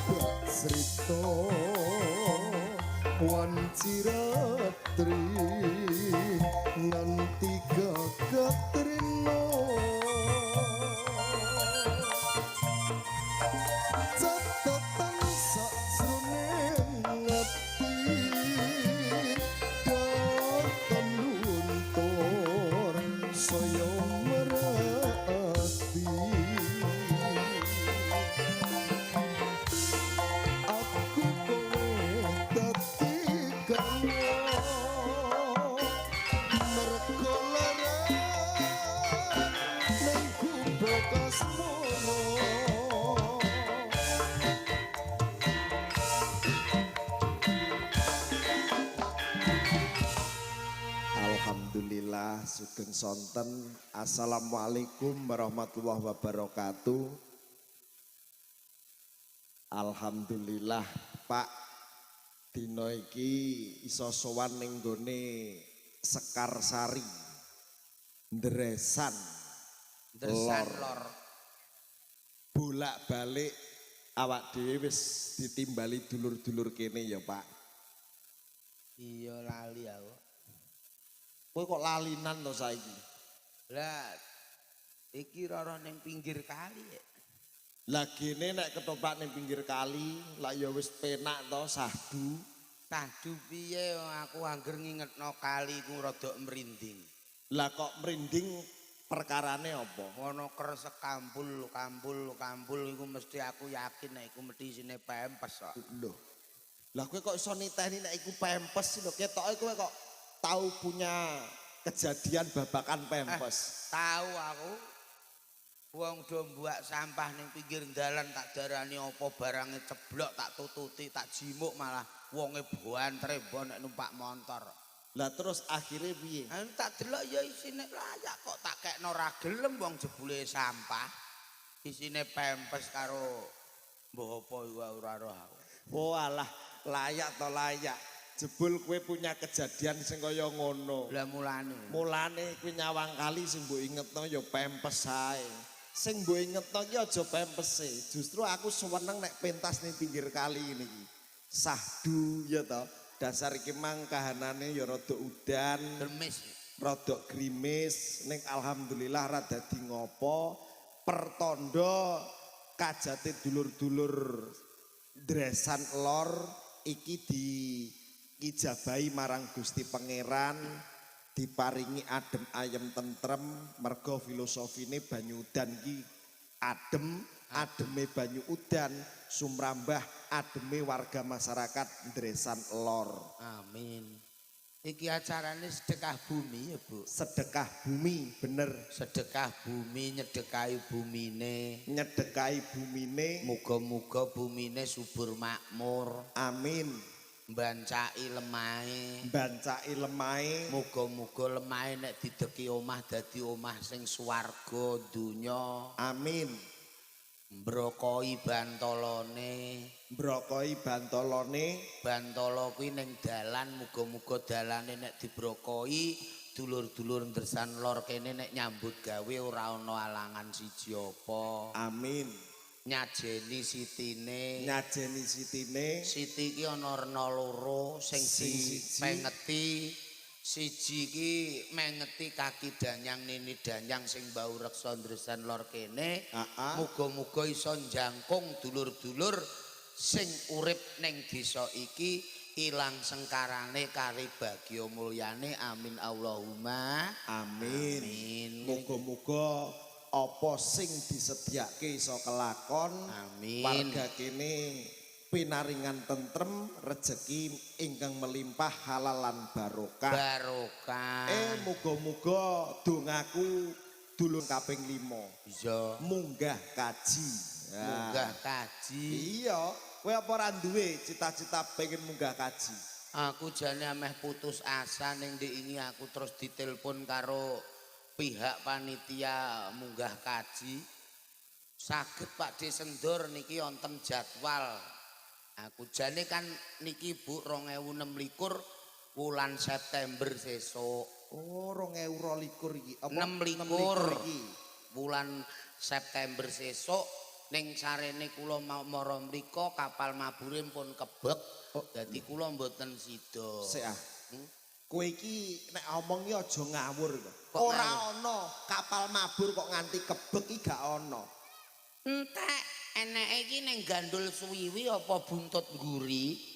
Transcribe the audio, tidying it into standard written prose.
bak srito wanciratri nganti gagak trino catatan sajroning ati datan luntur saya merati aku kowe dadi garwa mergo lara nang kubuk asmara. Alhamdulillah sugeng sonten. Assalamualaikum warahmatullahi wabarakatuh. Alhamdulillah Pak, dina iki iso sowan ning gone Sekarsari Ndresan Lor. Bolak-balik awak dhewe wis ditimbali dulur-dulur kene ya Pak. Iya lali aku. Kowe kok lalinan to saiki? Lah iki roro ning pinggir kali ya. Lah gene nek ketoprak ning pinggir kali, lah ya wis penak to sahdu. Sahdu piye aku angger ngingetno kali ku rada merinding. Lah kok merinding perkarane apa? Ono kresek kampul iku mesti aku yakin nek iku mesti isine pempes kok. Lho. Lah kowe kok iso niteni nek iku pempes lho, ketoke kowe kok tahu punya kejadian babakan pempes. Tahu aku. Wong do mbuak sampah ning pinggir dalan tak darani apa barange ceblok tak tututi tak jimuk malah wonge bantre nek numpak motor. Lah terus akhirnya piye? Tak delok ya isine layak kok tak kekno ra gelem wong jebule sampah. Isine pempes karo mbah apa iku ora roh aku. Oh alah, layak to layak. Jebul kowe punya kejadian sing kaya ngono. Lah mulane Kuwi nyawang kali sing mbok ingetno ya pempes ae. Sing mbok ingetno ki aja pempese. Justru aku seneng nek pentas ning pinggir kali niki. Sahdu ya to. Dasar iki mang kahanane ya rada udan, rada grimis ning alhamdulillah ra dadi ngopo. Pertanda kajate dulur-dulur Ndresan Lor iki diijabahi marang Gusti Pangeran, diparingi adem ayem tentrem mergo filosofine banyu udan ki ademe banyu udan sumrambah ademe warga masyarakat Ndresan Lor. Amin. Iki acarane sedekah bumi ya Bu. Sedekah bumi bener. Sedekah bumi nyedekahi bumine. Nyedekahi bumine. Muga-muga bumine subur makmur. Amin. Mbancaki lemahe. Mbancaki lemahe. Muga-muga lemahe nek dideki omah dadi omah sing swarga donya. Amin. Mbrokoi bantolone. Bantolo kuwi ning dalan muga-muga dalane nek dibrokoi dulur-dulur Ndresan Lor kene nek nyambut gawe ora ana alangan siji apa. Amin. Nyajeni sitine. Siti iki ana rena loro sing dipengeti. Siji iki mengeti kaki danyang nini danyang sing bau reksa Ndresan Lor kene. Muga-muga iso njangkung dulur-dulur sing urip ning desa iki ilang sengkarane kari bagya mulyane. Amin Allahumma amin. Muga-muga apa sing disediake iso kelakon. Amin. Warga kene pinaringan tentrem, rejeki ingkang melimpah halalan barokah. Muga-muga dongaku dulur kaping 5. Iya. Munggah kaji. Munggah kaji. Iya, kowe apa ora duwe cita-cita pengen munggah kaji? Aku jane ameh putus asa ning ndek ini aku terus ditelepon karo pihak panitia munggah kaji. Saged Pak Desendor niki wonten jadwal. Aku jane kan niki Bu 2026 wulan September sesuk. Oh 2022 iki. Apa 26 iki. Wulan September sesuk ning sarene kula mara mrika kapal mabure pun kebek. Dadi kula mboten sida. Sik ah. Kowe iki nek omong iki aja ngawur kok. Ora ana kapal mabur kok nganti kebek iki gak ana. Entek eneke iki ning gandul suwiwi apa buntut ngguri?